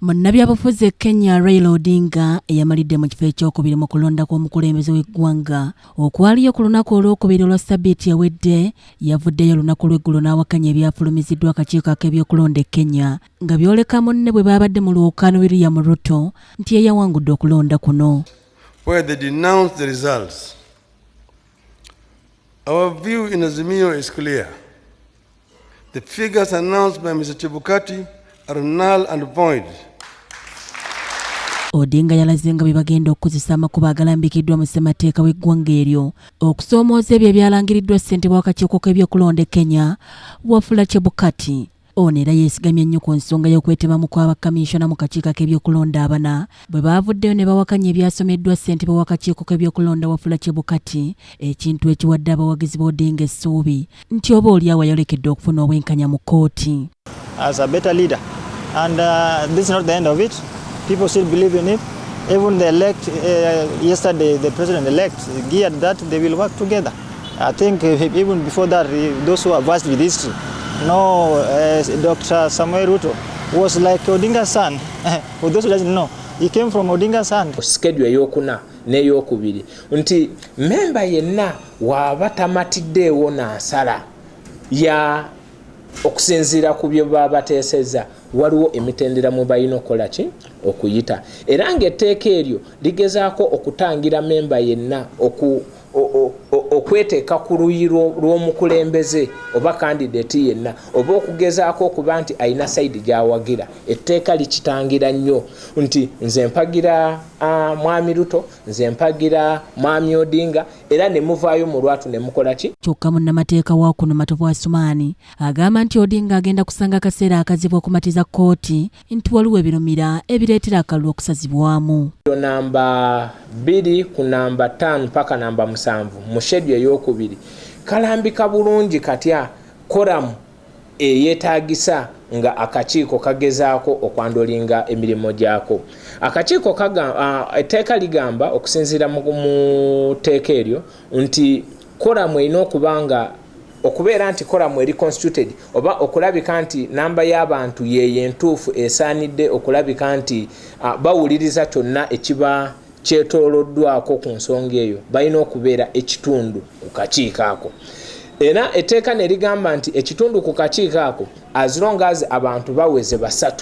Munnabyabufuzi Kenya Raila Odinga eyamalidde mu kifo ekyokubiri mu kulonda kw'omukulembeze w'eggwanga okwaliyo ku lunaku olwokubiri olwa Ssabbiiti ewedde yavuddeyo olunaku lw'eggulo n'awakanya ebyafulumiziddwa akakiiko ak'ebyokulonda e Kenya nga byoleka munne bwe baabadde mu lwokaano William Ruto nti yeyawangudde okulonda kuno. Where they denounced the results. Our view in Azimio is clear. The figures announced by Mr. Chebukati are null and void. Odinga yalaze nga bibagenda okukozesa amakubo agalambikiddwa mu ssemateeka w'eggwanga eryo okusoomooza ebyo ebyalangiriddwa ssentebe w'akakiiko k'ebyokulonda e Kenya Wafula Chebukati. Ono era yeesigamye nnyo ku nsonga y'okwetemamu kw'abakamisona mu kakiiko k'ebyokulonda abana bwe baavuddeyo ne bawakanya ebyasomeddwa ssentebe w'akakiiko k'ebyokulonda Wafula Chebukati, ekintu ekiwadde abawagizi b'Odinga essuubi nti oba oliawo yayolekedde okufuna obwenkanya mu kkooti. As a better leader, and this is not the end of it. People still believe in it. Even the elect yesterday, the president-elect geared that they will work together. I think even before that, those who are versed with history know Dr. Samuel Ruto was like Odinga's son. For those who doesn't know, he came from Odinga's son. Schedule yokuna n'eyokubiri nti memba yenna waba tamatiddeewo n'asala ya okusinziira ku byo babateeseza waliwo emitendera mu balina okukola ki okuyita era ng'etteeka eryo ligezaako okutangira memba yenna okweteeka ku luyi lw'omukulembeze oba kandidate yenna oba okugezaako okuba nti ayina sayidi gy'awagira. Etteeka likitangira nnyo nti nze mpagira mwami Ruto, nze mpagira mwami Odinga, era ne muvaayo mu lwatu ne mukola ki. Kyokka munnamateeka wa kuno Matovu Asuman agamba nti Odinga agenda kusanga akaseera akazibu okumatiza kkooti nti waliwo ebirumira ebireetera akalulu okusazibwamu. Namba 2 ku namba 5 mpaka namba 7 mu schedule ey'okubiri kalambika bulungi katya koramu eyeetaagisa nga akakiiko kagezaako okwandolinga emirimu gyako. Akakiiko etteeka ligamba okusinziira mu tteeka eryo nti koramu erina okubeera nti koramu eri constituted oba okulabika nti namba y'abantu yentuufu esaanidde okulabika nti bawuliriza kyonna ekiba kyetooloddwako ku nsonga eyo balina okubeera ekitundu ku kakiiko ako. Era etteeka ne ligamba nti ekitundu ku kakiiko ako as long as abantu baweze 3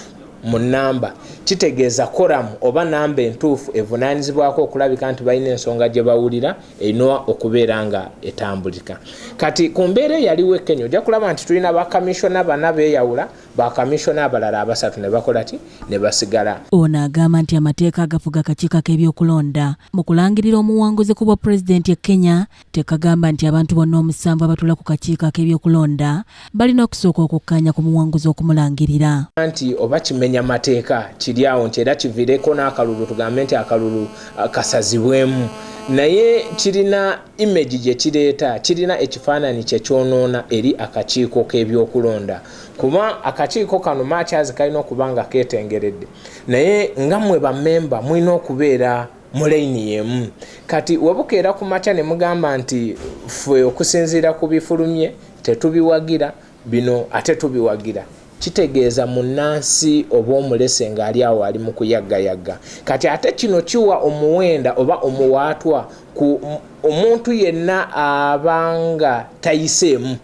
mu namba kitegeeza koramu oba namba entuufu evunaanyizibwako okulabika nti balina ensonga gye bawulira erina okubeera nga etambulika. Kati ku mbeera eyaliwo e Kenya ojja kulaba nti tulina bakamishona bana beeyawula, bakamishona abalala 3 ne bakola ki ne basigala. Ono agamba nti amateeka agafuga akakiiko k'ebyokulonda mu kulangirira omuwanguzi ku bwa pulezidenti e Kenya tekagamba nti abantu bonna 7 abatula ku kakiiko k'ebyokulonda balina okusooka okukkaanya ku muwanguzi okumulangirira. Nti oba kimenya mateeka kiri awo nti era kiviireko n'akalulu tugambe nti akalulu kasazibwemu naye kirina image gye kireeta, kirina ekifaananyi kye kyonoona eri akakiiko k'ebyokulonda kuba akakiiko kano makyazi kalina okuba nga keetengeredde naye nga mmwe bammemba mulina okubeera mu layini y'emu. Kati webukeera ku makya ne mugamba nti ffe okusinziira ku bifulumye tetubiwagira bino ate tubiwagira, kitegeeza munnansi oba omulese ng'ali awo ali mu kuyaggayagga. Kati ate kino kiwa omuwenda oba omuwaatwa ku omuntu yenna abanga tayiseemu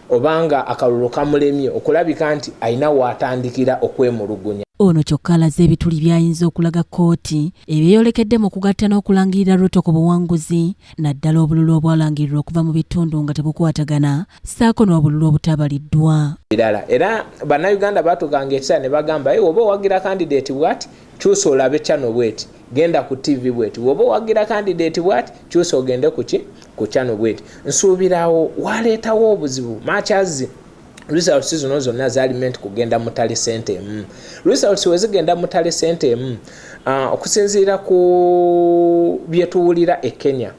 obanga akalulu kamulemye okulabika nti ayina waatandikira okwemulugunya. Ono kyokka alaze ebituli byayinza okulaga kkooti ebyeyolekedde mu kugatta n'okulangirira Ruto ku buwanguzi naddala obululu obwalangirirwa okuva mu bitundu nga tebukwatagana ssaako n'obululu obutabaliddwa. Era bannayuganda batuganga ekisa ne bagamba oba owagira kandidate bwati kyusa olabe channel bweti, genda ku TV bweti, oba owagira kandidate bwati kyusa ogende ku channel bweti. Nsuubirawo waleetawo obuzibu makyazi results zino zonna zaali meant kugenda mu tale sente emu. Results wezigenda mu tale sente emu okusinziira ku bye tuwulira e Kenya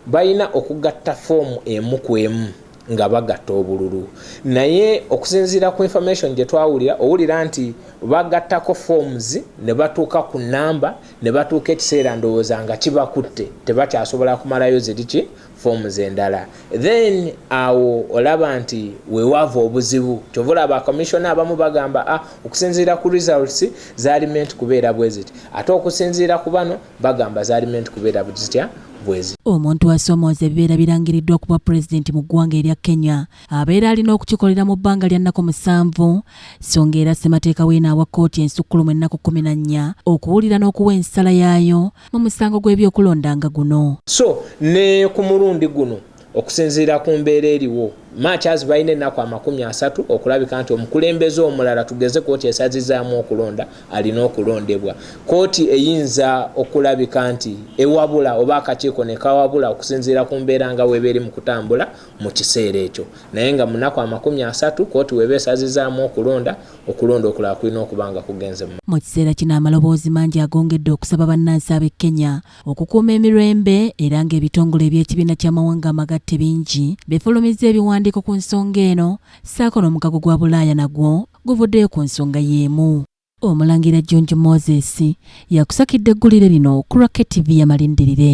balina okugatta foomu emu ku emu nga bagatta obululu. Naye okusinziira ku information gye twawulira, owulira nti bagattako forms ne batuuka ku namba ne batuuka ekiseera ndowooza nga kibakutte tebakyasobola kumalayo ziriki forms endala. Then awo olaba nti weewava obuzibu. Kyova olaba commissioner abamu bagamba okusinziira ku results zaali meant kubeera bwe ziti, ate okusinziira ku bano bagamba zaali meant kubeera bwe zitya. Omuntu asomooza ebibeera birangiriddwa ku bwa pulezidenti mu ggwanga erya Kenya abeera alina okukikolera mu bbanga lya nnaku 7, so ng'era ssemateeka w'enaawa kkooti ensukkulumu ennaku 14 okuwulira n'okuwa ensala yaayo mu musango gw'ebyokulonda nga guno. So ne ku mulundi guno okusinziira ku mbeera eriwo March balina ennaku 30 okulabika nti omukulembeze omulala tugeze kkooti esazizaamu okulonda alina okulondebwa. Kkooti eyinza okulabika nti ewabula oba akakiiko ne kawabula okusinziira ku mbeera nga weeba eri mu kutambula mu kiseera ekyo. Naye nga mu nnaku 30 kkooti weeba esazizaamu okulonda okulala kulina okuba nga kugenze mu kiseera kino amaloboozi mangi agongedde okusaba bannansi ab'e Kenya okukuuma emirembe era ng'ebitongole eby'ekibiina ky'amawanga amagatte bingi bifulumiza ebiwandiiko ku nsonga eno, ssaako n'omukago gwa Bulaaya nagwo guvuddeyo ku nsonga y'emu. Omulangira John Moses yakusakidde eggulire lino ku Rocket TV ya Malindirire.